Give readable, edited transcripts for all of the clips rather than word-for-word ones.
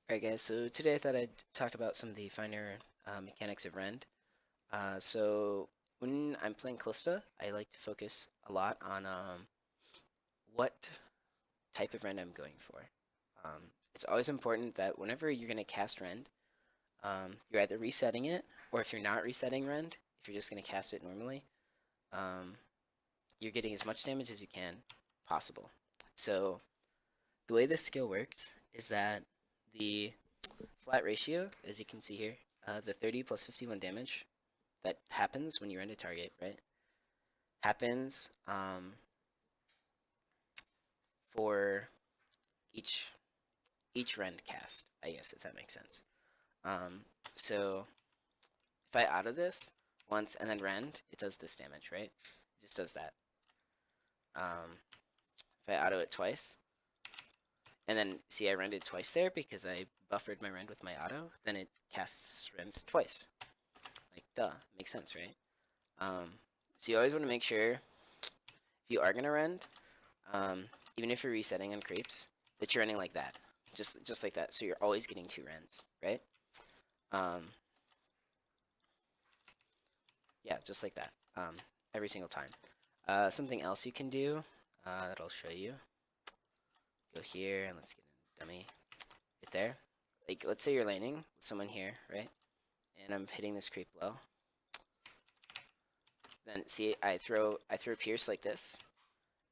Alright guys, so today I thought I'd talk about some of the finer mechanics of Rend. So when I'm playing Kalista, I like to focus a lot on what type of Rend I'm going for. It's always important that whenever you're going to cast Rend, you're either resetting it, or if you're not resetting Rend, if you're just going to cast it normally, um, you're getting as much damage as you can possible. So the way this skill works is that the flat ratio, as you can see here, the 30 plus 51 damage that happens when you rend a target, right? Happens for each each rend cast, I guess, if that makes sense. Um, so if I auto this once and then rend, it does this damage, right? It just does that. If I auto it twice, and then see I rended twice there because I buffered my rend with my auto, then it casts rend twice. Like, duh, makes sense, right? Um, so you always want to make sure if you are gonna rend, even if you're resetting on creeps, that you're running like that, just like that. So you're always getting two rends, right? Um, yeah, just like that, every single time. Something else you can do that I'll show you. Go here and let's get a dummy right there. Like, let's say you're laning with someone here, right? And I'm hitting this creep low. Then see, I throw Pierce like this,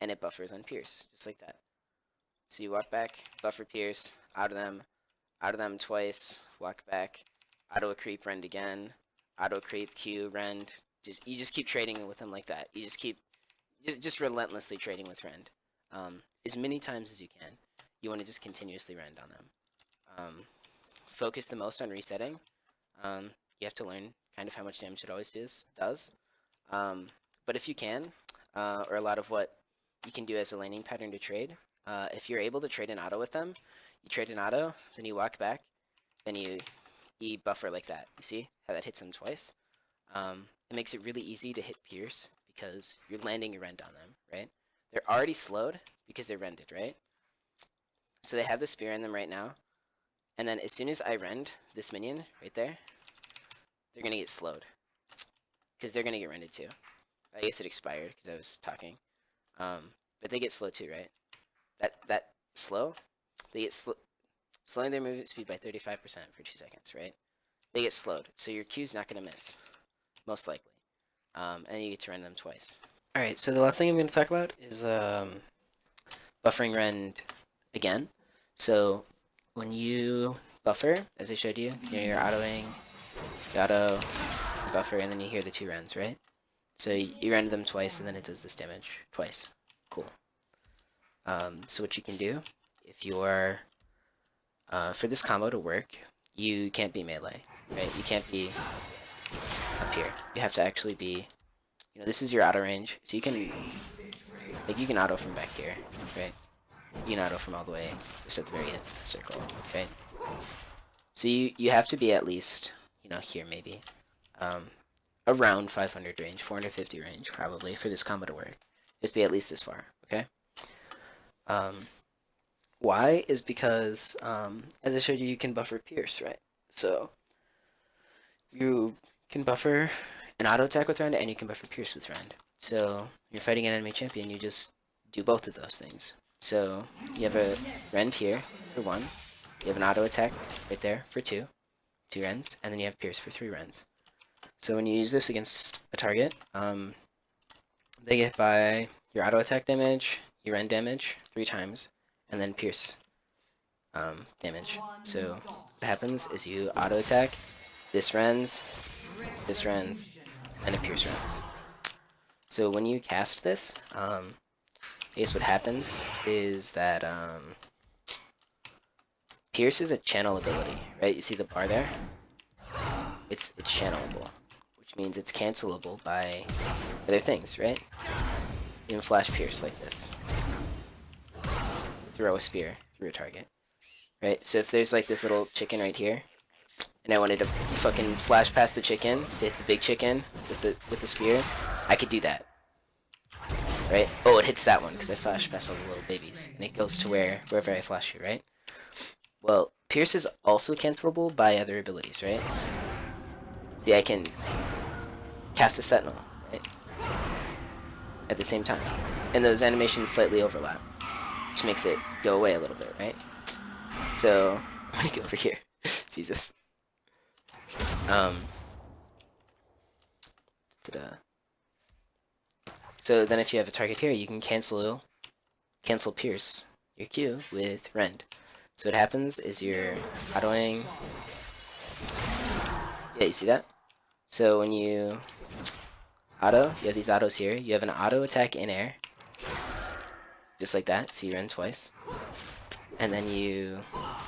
and it buffers on Pierce, just like that. So you walk back, buffer Pierce, out of them twice, walk back, auto a creep, rend again, auto creep, Q, rend. You just keep trading with them like that. You just keep just relentlessly trading with rend, as many times as you can. You want to just continuously rend on them. Focus the most on resetting. You have to learn kind of how much damage it always does. But if you can, or a lot of what you can do as a laning pattern to trade, if you're able to trade an auto with them, you trade an auto, then you walk back, then you buffer like that. You see how that hits them twice? It makes it really easy to hit Pierce because you're landing your rend on them, right? They're already slowed because they're rended, right? So they have the spear in them right now, and then as soon as I rend this minion right there, they're gonna get slowed because they're gonna get rended too. I guess it expired because I was talking, but they get slow too, right? That slow, they get slowing their movement speed by 35% for 2 seconds, right? They get slowed, so your Q's not gonna miss, most likely, and you get to rend them twice. All right, so the last thing I'm going to talk about is buffering rend again. So when you buffer, as I showed you, you're autoing, you auto, you buffer, and then you hear the two rends, right? So you rend them twice, and then it does this damage twice. Cool. So what you can do, if you are, for this combo to work, you can't be melee, right? You can't be up here. You have to actually be, this is your auto range, so you can, like, you can auto from back here, right? You can auto from all the way just at the very end of the circle, right? So you have to be at least, here maybe, around 500 range, 450 range probably for this combo to work. Just be at least this far, okay? Why is because, as I showed you, you can buffer Pierce, right? So you can buffer an auto attack with Rend, and you can buffer Pierce with Rend. So you're fighting an enemy champion, you just do both of those things. So you have a Rend here for 1, you have an auto attack right there for 2 Rends, and then you have Pierce for 3 Rends. So when you use this against a target, they get by your auto attack damage, your Rend damage 3 times, and then Pierce damage. So what happens is you auto attack, this Rends, and a Pierce Rends. So when you cast this, I guess what happens is that Pierce is a channel ability, right? You see the bar there? It's channelable, which means it's cancelable by other things, right? You can flash Pierce like this. Throw a spear through a target, right? So if there's like this little chicken right here, and I wanted to fucking flash past the chicken, to hit the big chicken with the spear, I could do that, right? Oh, it hits that one because I flashed past all the little babies, and it goes to wherever I flash you, right? Well, Pierce is also cancelable by other abilities, right? See, I can cast a Sentinel, right? At the same time. And those animations slightly overlap, which makes it go away a little bit, right? So, let me go over here. Jesus. Ta-da. So then if you have a target here, you can cancel Pierce, your Q, with Rend. So what happens is you're autoing... Yeah, you see that? So when you auto, you have these autos here. You have an auto attack in air, just like that. So you run twice, and then you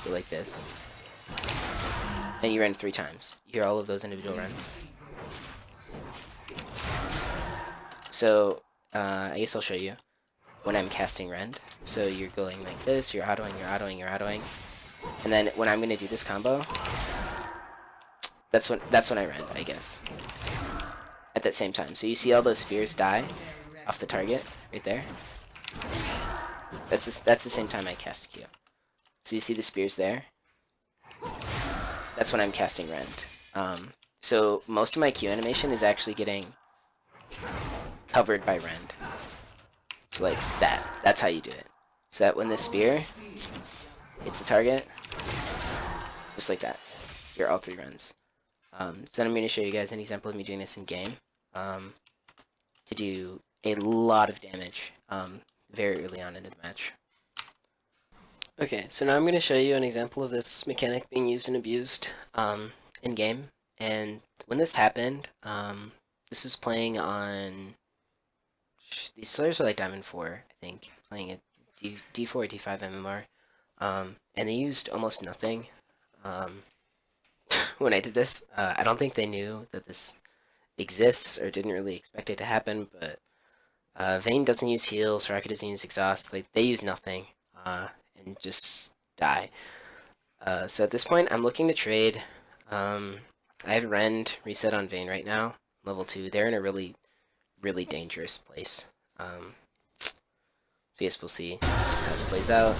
go like this, and you run 3 times. You hear all of those individual runs. So I guess I'll show you when I'm casting Rend. So you're going like this. You're autoing, you're autoing, you're autoing, and then when I'm gonna do this combo, that's when I Rend, I guess. At that same time. So you see all those spears die off the target right there. That's the same time I cast Q. So you see the spears there. That's when I'm casting Rend. So most of my Q animation is actually getting covered by Rend. So like that. That's how you do it. So that when the spear hits the target, just like that, you're all 3 runs. So then I'm going to show you guys an example of me doing this in game to do a lot of damage very early on into the match. Okay, so now I'm going to show you an example of this mechanic being used and abused in game. And when this happened, this was playing on... These players are like Diamond 4, I think, playing at D4 or D5 MMR. And they used almost nothing when I did this. I don't think they knew that this exists or didn't really expect it to happen, but Vayne doesn't use heal, Soraka doesn't use exhaust, like they use nothing and just die. So at this point I'm looking to trade. I have Rend reset on Vayne right now, level 2. They're in a really dangerous place. So yes, we'll see how this plays out.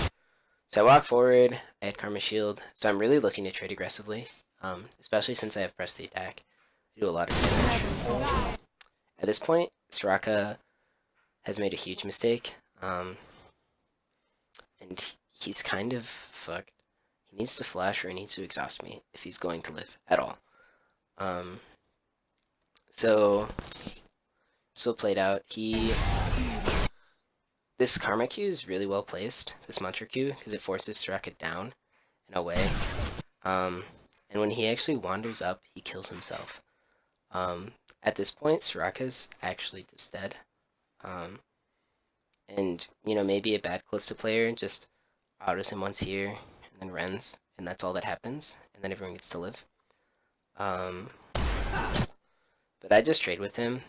So I walk forward, I had Karma Shield, so I'm really looking to trade aggressively, especially since I have pressed the attack. I do a lot of damage. At this point, Soraka has made a huge mistake, and he's kind of fucked. He needs to flash or he needs to exhaust me if he's going to live at all. So played out. This Karma Q is really well placed, this Mantra Q, because it forces Soraka down and away. And when he actually wanders up, he kills himself. At this point, Soraka's actually just dead. And, you know, maybe a bad Kalista player just autos him once here, and then Rends, and that's all that happens, and then everyone gets to live. But I just trade with him.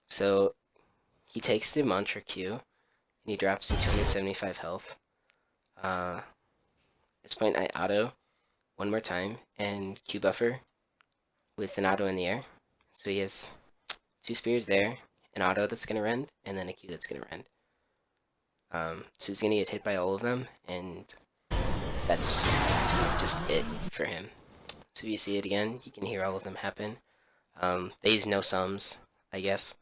So he takes the Mantra Q, and he drops to 275 health. At this point, I auto one more time, and Q buffer with an auto in the air. So he has 2 spears there, an auto that's going to Rend, and then a Q that's going to Rend. So he's going to get hit by all of them, and that's just it for him. So if you see it again, you can hear all of them happen. They use no sums, I guess.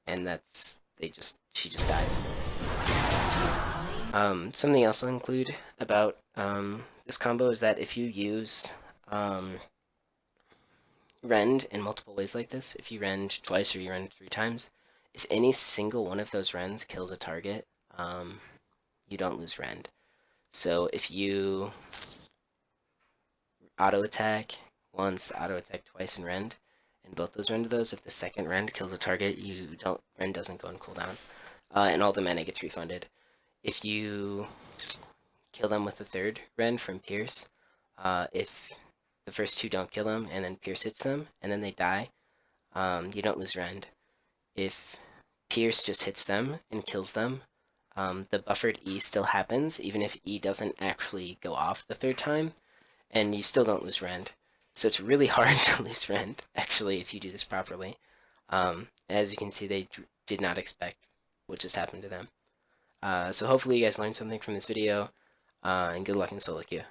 And that's, she just dies. Something else I'll include about this combo is that if you use Rend in multiple ways like this, if you Rend twice or you Rend 3 times, if any single one of those Rends kills a target, you don't lose Rend. So if you auto attack once, auto attack twice, and Rend, and both those Rend of those, if the second Rend kills a target, Rend doesn't go on cooldown, and all the mana gets refunded. If you kill them with the third Rend from Pierce, if the first 2 don't kill them, and then Pierce hits them, and then they die, you don't lose Rend. If Pierce just hits them and kills them, the buffered E still happens, even if E doesn't actually go off the 3rd time, and you still don't lose Rend. So it's really hard to lose Rend, actually, if you do this properly. As you can see, they did not expect what just happened to them. So hopefully you guys learned something from this video, and good luck in solo queue.